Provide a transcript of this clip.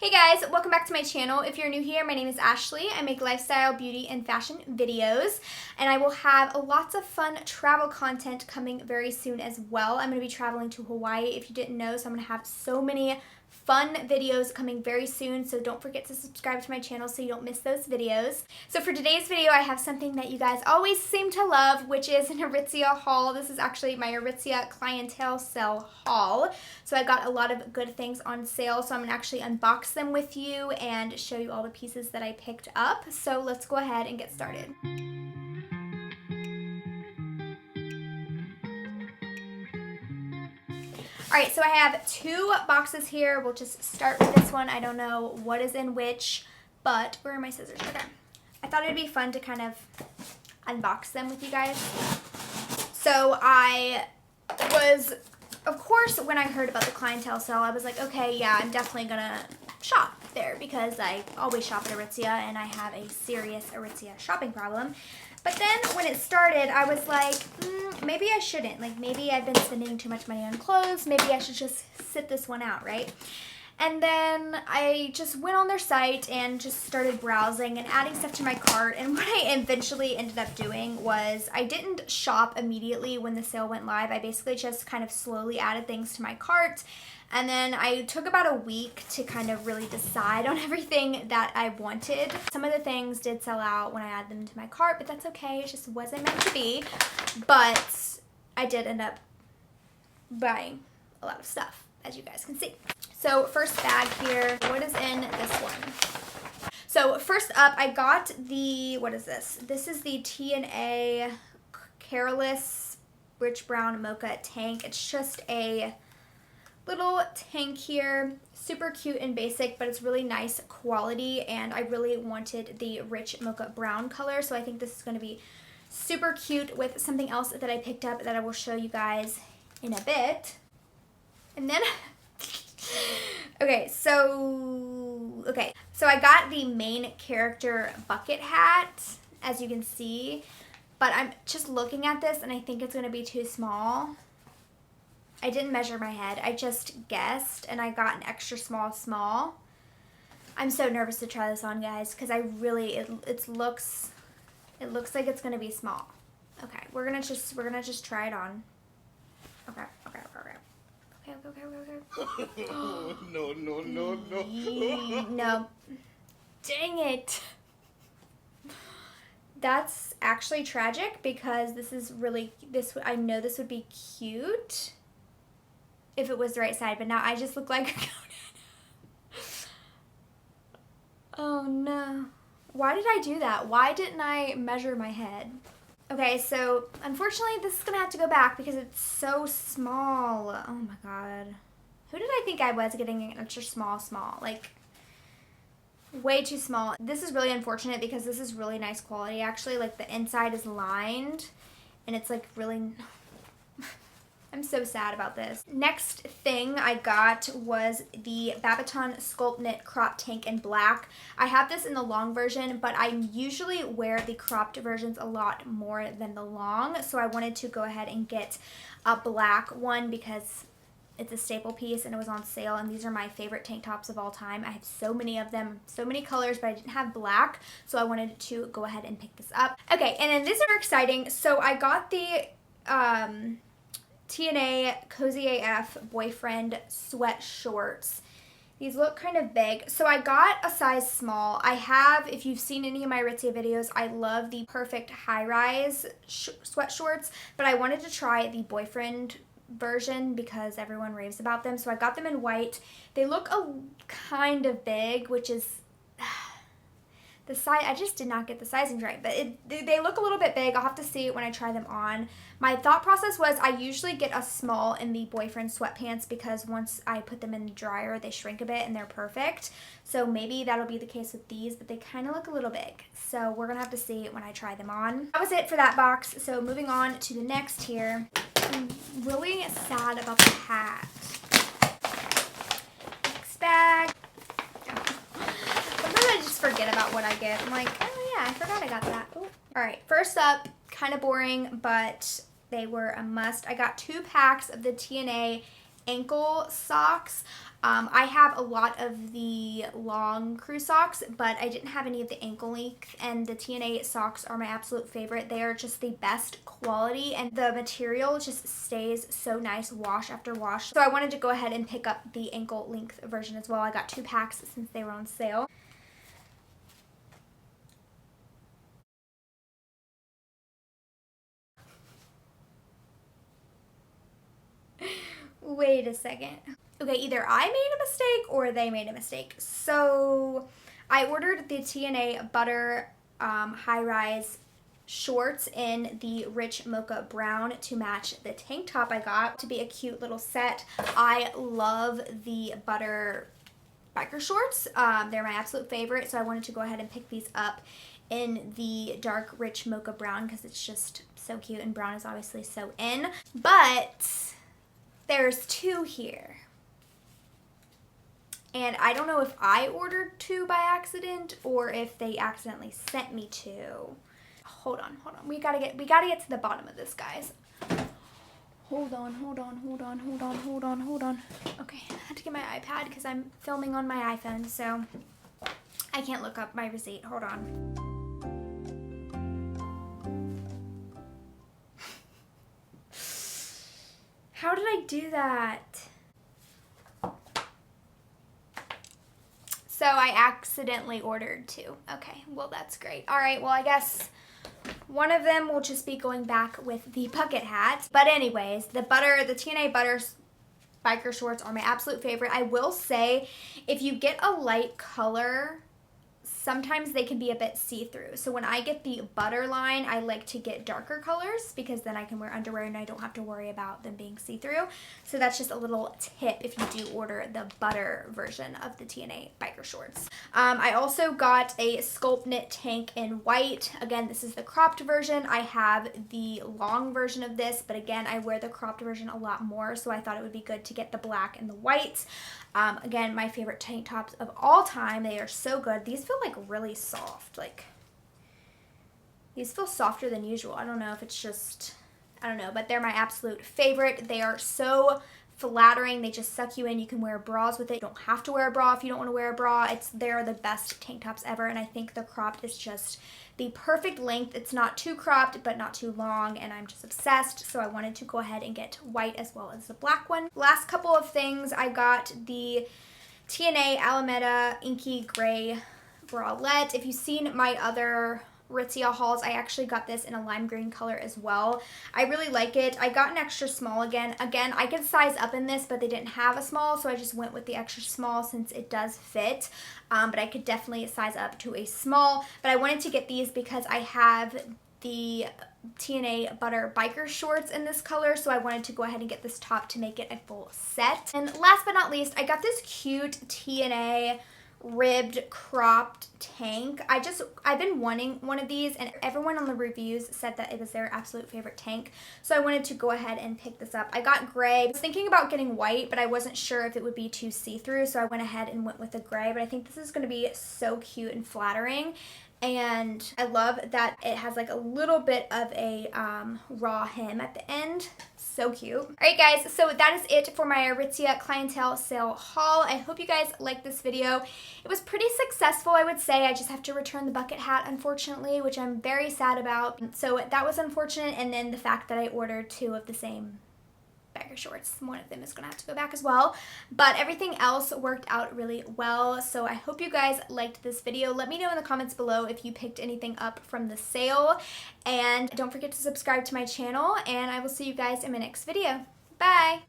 Hey guys, welcome back to my channel. If you're new here, my name is Ashley. I make lifestyle, beauty, and fashion videos, and I will have lots of fun travel content coming very soon as well. I'm going to be traveling to Hawaii if you didn't know, so I'm going to have so many fun videos coming very soon, so don't forget to subscribe to my channel so you don't miss those videos. So for today's video, I have something that you guys always seem to love, which is an ARITZIA haul. This is actually my ARITZIA clientele sale haul. So I got a lot of good things on sale, so I'm gonna actually unbox them with you and show you all the pieces that I picked up. So let's go ahead and get started. Alright, so I have two boxes here. We'll just start with this one. I don't know what is in which, but where are my scissors? Okay. I thought it'd be fun to kind of unbox them with you guys. So I was, of course, when I heard about the clientele sale, I was like, okay, yeah, I'm definitely gonna shop there because I always shop at ARITZIA and I have a serious ARITZIA shopping problem. But then when it started, I was like, maybe I shouldn't. Like, maybe I've been spending too much money on clothes. Maybe I should just sit this one out, right? And then I just went on their site and just started browsing and adding stuff to my cart. And what I eventually ended up doing was I didn't shop immediately when the sale went live. I basically just kind of slowly added things to my cart. And then I took about a week to kind of really decide on everything that I wanted. Some of the things did sell out when I added them to my cart, but that's okay. It just wasn't meant to be. But I did end up buying a lot of stuff, as you guys can see. So first bag here, what is in this one? So first up, I got the, what is this? This is the TNA Karelia Rich Brown Mocha Tank. It's just a little tank here, super cute and basic, but it's really nice quality, and I really wanted the rich mocha brown color, so I think this is going to be super cute with something else that I picked up that I will show you guys in a bit. And then okay, so I got the main character bucket hat, as you can see, but I'm just looking at this and I think it's going to be too small. I didn't measure my head. I just guessed, and I got an extra small. I'm so nervous to try this on, guys, because I really it looks like it's gonna be small. Okay, we're gonna just try it on. Okay. Oh, no. No. Dang it. That's actually tragic because this is really I know this would be cute if it was the right side, but now I just look like a Conan. Oh no. Why did I do that? Why didn't I measure my head? Okay, so unfortunately this is gonna have to go back because it's so small. Oh my god. Who did I think I was getting an extra small? Like, way too small. This is really unfortunate because this is really nice quality actually. Like, the inside is lined and it's like really I'm so sad about this. Next thing I got was the Babaton Sculpt Knit Crop Tank in black. I have this in the long version, but I usually wear the cropped versions a lot more than the long, so I wanted to go ahead and get a black one because it's a staple piece and it was on sale, and these are my favorite tank tops of all time. I have so many of them, so many colors, but I didn't have black, so I wanted to go ahead and pick this up. Okay, and then these are exciting. So I got the TNA Cozy AF Boyfriend Sweatshorts. These look kind of big. So I got a size small. I have, if you've seen any of my ARITZIA videos, I love the Perfect Hi-Rise sweatshorts, but I wanted to try the Boyfriend version because everyone raves about them. So I got them in white. They look kind of big, which is the size. I just did not get the sizing right, but they look a little bit big. I'll have to see it when I try them on. My thought process was I usually get a small in the Boyfriend sweatpants because once I put them in the dryer, they shrink a bit and they're perfect. So maybe that'll be the case with these, but they kind of look a little big. So we're going to have to see it when I try them on. That was it for that box. So moving on to the next here. I'm really sad about the hat. Next bag. Sometimes I just forget about what I get. I'm like, oh yeah, I forgot I got that. Ooh. All right, first up, kind of boring, but they were a must. I got 2 packs of the TNA ankle socks. I have a lot of the long crew socks, but I didn't have any of the ankle length, and the TNA socks are my absolute favorite. They are just the best quality, and the material just stays so nice wash after wash. So I wanted to go ahead and pick up the ankle length version as well. I got 2 packs since they were on sale. Wait a second. Okay, either I made a mistake or they made a mistake. So I ordered the TNA Butter Hi-Rise shorts in the rich mocha brown to match the tank top I got to be a cute little set. I love the butter biker shorts. They're my absolute favorite, so I wanted to go ahead and pick these up in the dark rich mocha brown because it's just so cute, and brown is obviously so in. But there's 2 here. And I don't know if I ordered 2 by accident or if they accidentally sent me 2. Hold on. We gotta get to the bottom of this, guys. Hold on. Okay, I had to get my iPad because I'm filming on my iPhone, so I can't look up my receipt. Hold on. How did I do that? So I accidentally ordered 2. Okay, well that's great. All right, well I guess one of them will just be going back with the bucket hat. But anyways, the TNA Butter biker shorts are my absolute favorite. I will say, if you get a light color, sometimes they can be a bit see-through. So when I get the butter line, I like to get darker colors because then I can wear underwear and I don't have to worry about them being see-through. So that's just a little tip if you do order the butter version of the TNA biker shorts. I also got a Sculpt knit tank in white. Again, this is the cropped version. I have the long version of this, but again, I wear the cropped version a lot more, so I thought it would be good to get the black and the white. Again, my favorite tank tops of all time. They are so good. These feel like really soft. Like, these feel softer than usual. I don't know if it's just, I don't know, but they're my absolute favorite. They are so flattering. They just suck you in. You can wear bras with it. You don't have to wear a bra if you don't want to wear a bra. They're the best tank tops ever, and I think the cropped is just the perfect length. It's not too cropped, but not too long, and I'm just obsessed, so I wanted to go ahead and get white as well as the black one. Last couple of things, I got the TNA Alameda Inky Gray bralette. If you've seen my other ARITZIA hauls, I actually got this in a lime green color as well. I really like it. I got an extra small again. Again, I could size up in this, but they didn't have a small, so I just went with the extra small since it does fit. But I could definitely size up to a small. But I wanted to get these because I have the TNA Butter biker shorts in this color, so I wanted to go ahead and get this top to make it a full set. And last but not least, I got this cute TNA ribbed cropped tank. I've been wanting one of these, and everyone on the reviews said that it was their absolute favorite tank, so I wanted to go ahead and pick this up. I got gray. I was thinking about getting white, but I wasn't sure if it would be too see-through, so I went ahead and went with the gray. But I think this is going to be so cute and flattering, and I love that it has like a little bit of a raw hem at the end. So cute. Alright guys, so that is it for my ARITZIA clientele sale haul. I hope you guys liked this video. It was pretty successful, I would say. I just have to return the bucket hat, unfortunately, which I'm very sad about. So that was unfortunate, and then the fact that I ordered 2 of the same biker shorts. One of them is going to have to go back as well. But everything else worked out really well. So I hope you guys liked this video. Let me know in the comments below if you picked anything up from the sale. And don't forget to subscribe to my channel. And I will see you guys in my next video. Bye!